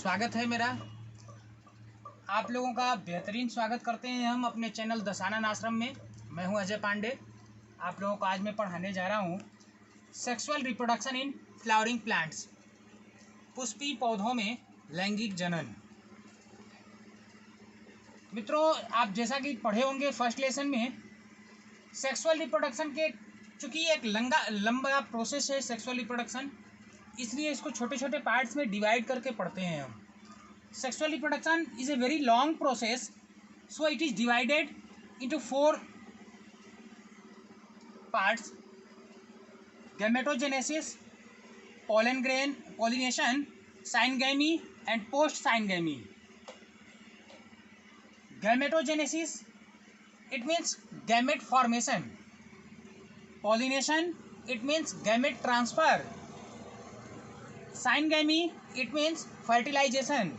स्वागत है मेरा। आप लोगों का बेहतरीन स्वागत करते हैं हम अपने चैनल दशानन आश्रम में। मैं हूं अजय पांडे। आप लोगों को आज मैं पढ़ाने जा रहा हूं sexual reproduction in flowering plants, Pushpi पौधों में लैंगिक जनन। मित्रों, आप जैसा कि पढ़े होंगे फर्स्ट लेसन में, सेक्सुअल रिप्रोडक्शन के चूँकि एक लंबा प्रोसेस है सेक्सुअल रिप्रोडक्शन, इसलिए इसको छोटे छोटे पार्ट्स में डिवाइड करके पढ़ते हैं हम। Sexual reproduction is a very long process, so it is divided into 4 parts: gametogenesis, pollination, syngamy and post-syngamy. Gametogenesis, it means gamete formation. Pollination, it means gamete transfer. Syngamy, it means fertilization.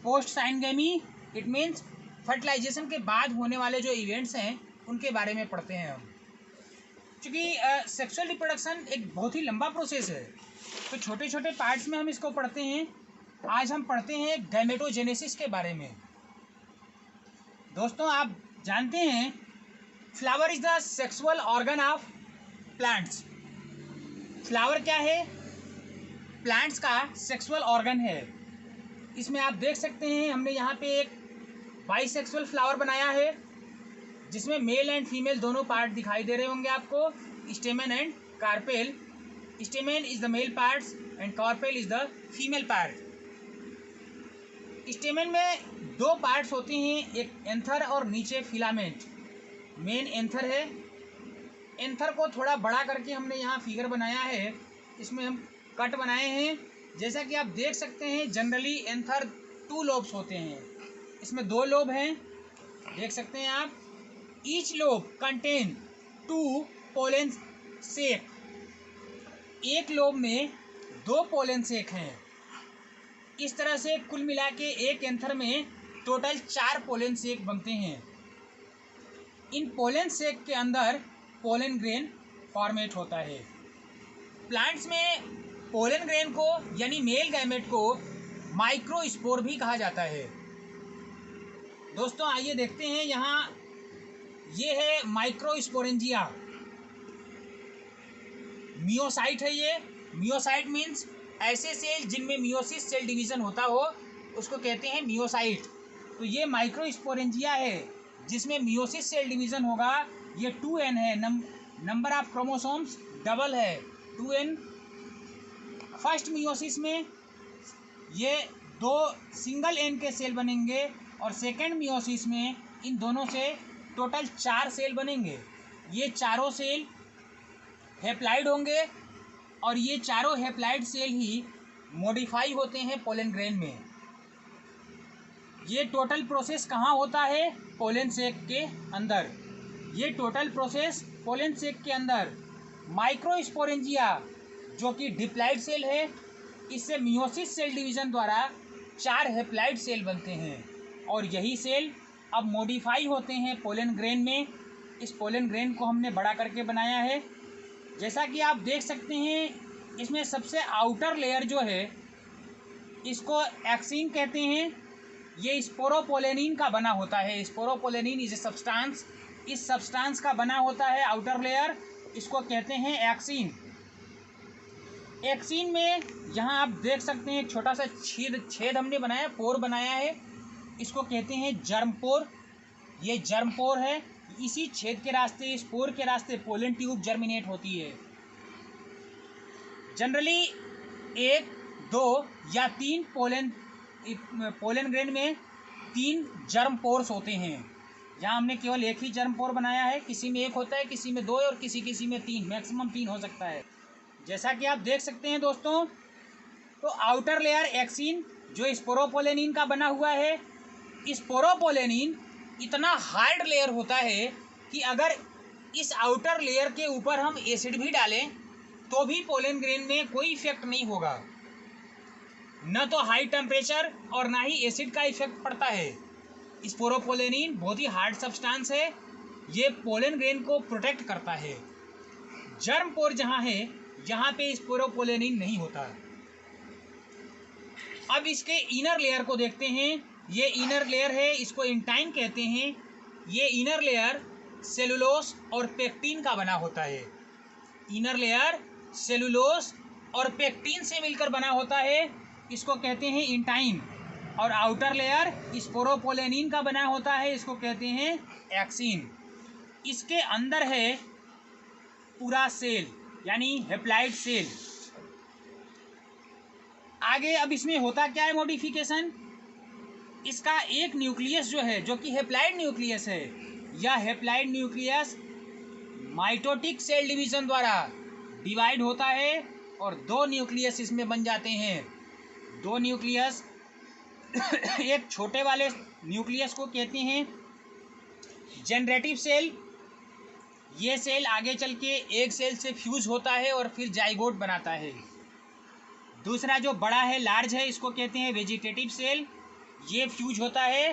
Post syngamy, it means fertilization के बाद होने वाले जो events हैं उनके बारे में पढ़ते हैं हम। क्योंकि सेक्सुअल रिप्रोडक्शन एक बहुत ही लंबा प्रोसेस है, तो छोटे छोटे पार्ट्स में हम इसको पढ़ते हैं। आज हम पढ़ते हैं गैमेटोजेनेसिस के बारे में। दोस्तों, आप जानते हैं flower is the sexual organ of plants. Flower क्या है? प्लांट्स का सेक्सुअल ऑर्गन है। इसमें आप देख सकते हैं हमने यहाँ पे एक बाइसेक्सुअल फ्लावर बनाया है जिसमें मेल एंड फीमेल दोनों पार्ट दिखाई दे रहे होंगे आपको, stamen and carpel. Stamen is the male parts and carpel is the female part. Stamen में 2 पार्ट्स होते हैं, एक एंथर और नीचे फिलामेंट। मेन एंथर है। एंथर को थोड़ा बड़ा करके हमने यहाँ फिगर बनाया है, इसमें हम कट बनाए हैं। जैसा कि आप देख सकते हैं, जनरली एंथर 2 लोब्स होते हैं, इसमें 2 लोब हैं, देख सकते हैं आप। ईच लोब कंटेन 2 पोलन सेक। एक लोब में 2 पोलन सेक हैं। इस तरह से कुल मिला के एक एंथर में टोटल 4 पोलन सेक बनते हैं। इन पोलन सेक के अंदर पोलन ग्रेन फॉर्मेट होता है। प्लांट्स में पोलन ग्रेन को यानी मेल गैमेट को माइक्रोस्पोर भी कहा जाता है। दोस्तों, आइए देखते हैं, यहाँ ये है माइक्रोस्पोरेंजिया। मियोसाइट है ये। मियोसाइट मीन्स ऐसे सेल जिनमें मियोसिस सेल डिवीजन होता हो, उसको कहते हैं मियोसाइट। तो ये माइक्रोस्पोरेंजिया है जिसमें मियोसिस सेल डिवीजन होगा। ये 2n है, नंबर ऑफ क्रोमोसोम्स डबल है, 2n। फर्स्ट मियोसिस में ये 2 सिंगल एन के सेल बनेंगे और सेकेंड मियोसिस में इन दोनों से टोटल 4 सेल बनेंगे। ये चारों सेल हैप्लाइड होंगे और ये चारों हैप्लाइड सेल ही मॉडिफाई होते हैं पोलन ग्रेन में। ये टोटल प्रोसेस कहाँ होता है? पोलन सेक के अंदर। ये टोटल प्रोसेस पोलन सेक के अंदर। माइक्रोस्पोरेंजिया जो कि डिप्लाइड सेल है, इससे मियोसिस सेल डिवीजन द्वारा 4 हैप्लाइड सेल बनते हैं और यही सेल अब मॉडिफाई होते हैं पोलन ग्रेन में। इस पोलन ग्रेन को हमने बड़ा करके बनाया है। जैसा कि आप देख सकते हैं, इसमें सबसे आउटर लेयर जो है इसको एक्सिन कहते हैं। ये स्पोरोपोलेनिन का बना होता है। Sporopollenin is a substance. इस सब्सटेंस का बना होता है आउटर लेयर, इसको कहते हैं एक्सिन। एक्सिन में यहाँ आप देख सकते हैं एक छोटा सा छेद हमने बनाया, पोर बनाया है, इसको कहते हैं जर्म पोर। ये जर्म पोर है। इसी छेद के रास्ते, इस पोर के रास्ते पोलन ट्यूब जर्मिनेट होती है। जनरली 1, 2 या 3 पोलन ग्रेन में 3 जर्म पोर्स होते हैं। यहाँ हमने केवल एक ही जर्म पोर बनाया है। किसी में 1 होता है, किसी में 2 और किसी में 3, मैक्सिमम 3 हो सकता है। जैसा कि आप देख सकते हैं दोस्तों, तो आउटर लेयर एक्सिन जो स्पोरोपोलेनिन का बना हुआ है। स्पोरोपोलेनिन इतना हार्ड लेयर होता है कि अगर इस आउटर लेयर के ऊपर हम एसिड भी डालें तो भी पोलन ग्रेन में कोई इफेक्ट नहीं होगा। न तो हाई टेम्परेचर और ना ही एसिड का इफेक्ट पड़ता है। स्पोरोपोलेनिन बहुत ही हार्ड सब्सटेंस है, ये पोलन ग्रेन को प्रोटेक्ट करता है। जर्म पोर जहाँ है यहाँ पे स्पोरोपोलेनिन नहीं होता। अब इसके इनर लेयर को देखते हैं। ये इनर लेयर है, इसको इंटाइन कहते हैं। ये इनर लेयर सेलुलोस और पेक्टिन का बना होता है। इनर लेयर सेलुलोस और पेक्टिन से मिलकर बना होता है, इसको कहते हैं इंटाइन। और आउटर लेयर स्पोरोपोलेनिन का बना होता है, इसको कहते हैं एक्सिन। इसके अंदर है पूरा सेल, यानी हेप्लाइड सेल। आगे अब इसमें होता क्या है मॉडिफिकेशन, इसका एक न्यूक्लियस जो है, जो कि हेप्लाइड न्यूक्लियस है, यह haploid nucleus mitotic cell division द्वारा डिवाइड होता है और दो न्यूक्लियस इसमें बन जाते हैं। दो न्यूक्लियस एक छोटे वाले न्यूक्लियस को कहते हैं जनरेटिव सेल। ये सेल आगे चल के एक सेल से फ्यूज होता है और फिर जाइगोट बनाता है। दूसरा जो बड़ा है, लार्ज है, इसको कहते हैं वेजिटेटिव सेल। ये फ्यूज होता है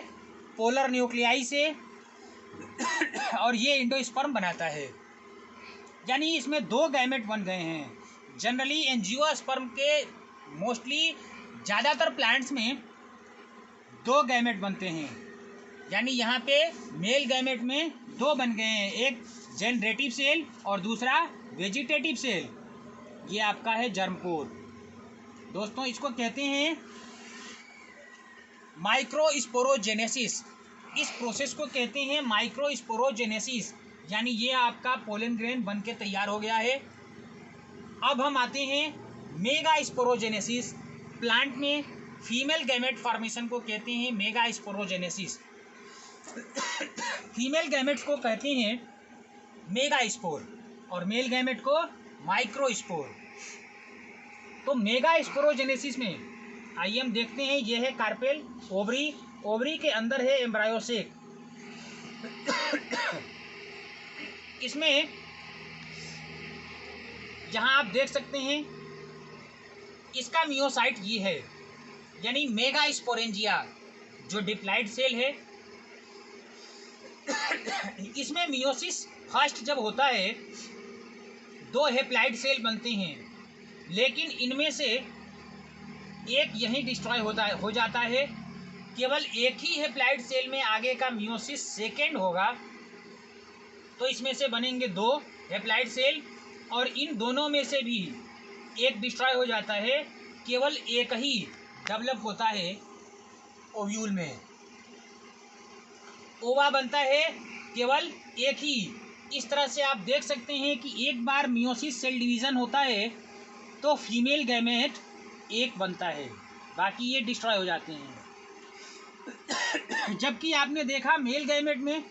पोलर न्यूक्लियाई से और ये एंडोस्पर्म बनाता है। यानी इसमें दो गैमेट बन गए हैं। जनरली एंजियोस्पर्म के मोस्टली ज़्यादातर प्लांट्स में दो गैमेट बनते हैं, यानी यहाँ पे मेल गैमेट में दो बन गए हैं, एक जनरेटिव सेल और दूसरा वेजिटेटिव सेल। ये आपका है जर्मपोर। दोस्तों इसको कहते हैं माइक्रोस्पोरोजेनेसिस। इस प्रोसेस को कहते हैं माइक्रोस्पोरोजेनेसिस, यानी ये आपका पोलन ग्रेन बन के तैयार हो गया है। अब हम आते हैं मेगा स्पोरोजेनेसिस। प्लांट में फीमेल गैमेट फॉर्मेशन को कहते हैं मेगा स्पोरोजेनेसिस। फीमेल गैमेट्स को कहते हैं मेगा स्पोर और मेल गैमेट को माइक्रोस्पोर। तो मेगा स्पोरोजेनेसिस में आइए हम देखते हैं। ये है कार्पेल, ओवरी, ओवरी के अंदर है एम्ब्रायोसेक। इसमें जहां आप देख सकते हैं इसका मियोसाइट ये है, यानी मेगा स्पोरेंजिया जो डिप्लाइड सेल है। इसमें मियोसिस फर्स्ट जब होता है दो हेप्लाइड सेल बनते हैं, लेकिन इनमें से एक यहीं डिस्ट्रॉय हो जाता है। केवल एक ही हेप्लाइड सेल में आगे का मियोसिस सेकेंड होगा, तो इसमें से बनेंगे दो हेप्लाइड सेल और इन दोनों में से भी एक डिस्ट्रॉय हो जाता है। केवल एक ही डेवलप होता है ओव्यूल में, ओवा बनता है केवल एक ही। इस तरह से आप देख सकते हैं कि एक बार मियोसिस सेल डिवीज़न होता है तो फीमेल गैमेट एक बनता है, बाकी ये डिस्ट्रॉय हो जाते हैं। जबकि आपने देखा मेल गैमेट में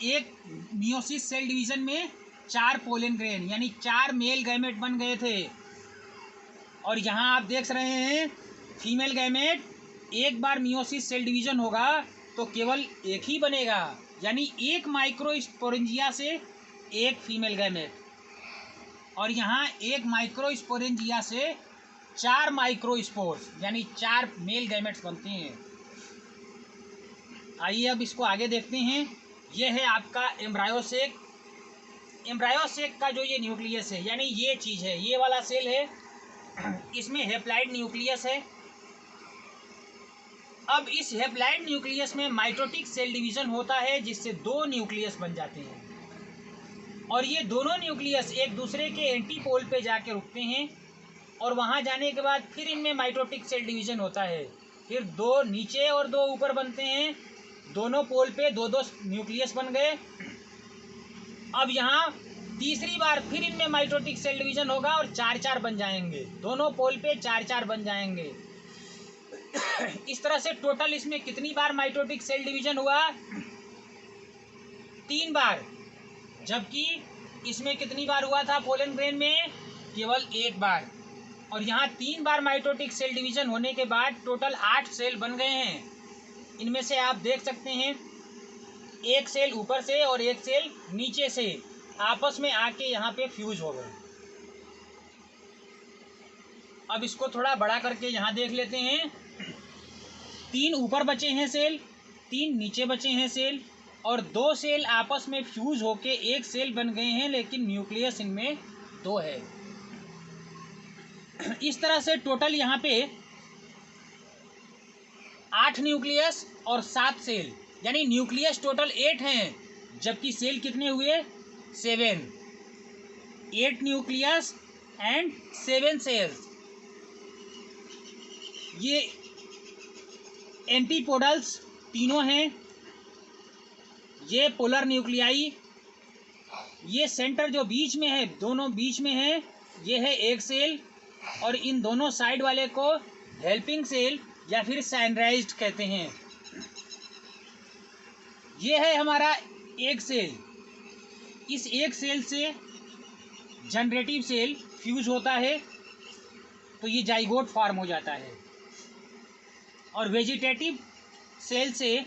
एक मियोसिस सेल डिवीज़न में 4 पोलन ग्रेन, यानी 4 मेल गैमेट बन गए थे। और यहाँ आप देख रहे हैं फीमेल गैमेट एक बार मियोसिस सेल डिवीज़न होगा तो केवल एक ही बनेगा, यानी एक माइक्रोस्पोरेंजिया से एक फीमेल गैमेट, और यहाँ एक माइक्रोस्पोरेंजिया से 4 माइक्रोस्पोर्स, यानी 4 मेल गैमेट्स बनते हैं। आइए अब इसको आगे देखते हैं। यह है आपका एम्ब्रायोसेक। एम्ब्रायोसेक का जो ये न्यूक्लियस है, यानी ये चीज़ है, ये वाला सेल है, इसमें हेप्लाइड न्यूक्लियस है। अब इस हेप्लाइड न्यूक्लियस में माइटोटिक सेल डिवीज़न होता है, जिससे 2 न्यूक्लियस बन जाते हैं और ये दोनों न्यूक्लियस एक दूसरे के एंटीपोल पे जाके रुकते हैं और वहाँ जाने के बाद फिर इनमें माइटोटिक सेल डिवीज़न होता है। फिर 2 नीचे और 2 ऊपर बनते हैं, दोनों पोल पे 2-2 न्यूक्लियस बन गए। अब यहाँ तीसरी बार फिर इनमें माइटोटिक सेल डिवीज़न होगा और 4-4 बन जाएंगे, दोनों पोल पे 4-4 बन जाएंगे। इस तरह से टोटल इसमें कितनी बार माइटोटिक सेल डिवीज़न हुआ? 3 बार। जबकि इसमें कितनी बार हुआ था पोलन ग्रेन में? केवल 1 बार। और यहाँ 3 बार माइटोटिक सेल डिवीज़न होने के बाद टोटल 8 सेल बन गए हैं। इनमें से आप देख सकते हैं एक सेल ऊपर से और एक सेल नीचे से आपस में आके यहाँ पे फ्यूज हो गए। अब इसको थोड़ा बड़ा करके यहाँ देख लेते हैं। 3 ऊपर बचे हैं सेल, 3 नीचे बचे हैं सेल, और 2 सेल आपस में फ्यूज होके एक सेल बन गए हैं, लेकिन न्यूक्लियस इनमें 2 है। इस तरह से टोटल यहाँ पे 8 न्यूक्लियस और 7 सेल, यानी न्यूक्लियस टोटल 8 हैं, जबकि सेल कितने हुए 7। 8 न्यूक्लियस एंड 7 सेल्स। ये एंटीपोडल्स तीनों हैं, ये पोलर न्यूक्लियाई, ये सेंटर जो बीच में है, दोनों बीच में है, ये है एक सेल, और इन दोनों साइड वाले को हेल्पिंग सेल या फिर सैनराइज्ड कहते हैं। ये है हमारा एक सेल। इस एक सेल से जनरेटिव सेल फ्यूज होता है तो ये जाइगोट फॉर्म हो जाता है, और वेजिटेटिव सेल से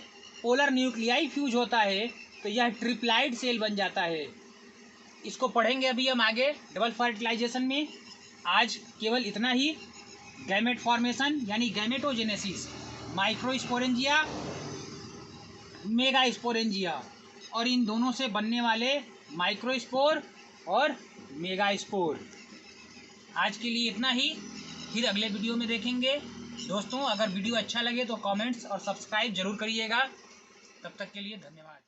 पोलर न्यूक्लियाई फ्यूज होता है तो यह ट्रिप्लाइड सेल बन जाता है। इसको पढ़ेंगे अभी हम आगे डबल फर्टिलाइजेशन में। आज केवल इतना ही। गैमेट फॉर्मेशन यानी गैमेटोजेनेसिस, माइक्रोस्पोरेंजिया, मेगास्पोरेंजिया, और इन दोनों से बनने वाले माइक्रोस्पोर और मेगास्पोर। आज के लिए इतना ही, फिर अगले वीडियो में देखेंगे। दोस्तों, अगर वीडियो अच्छा लगे तो कमेंट्स और सब्सक्राइब जरूर करिएगा। तब तक के लिए धन्यवाद।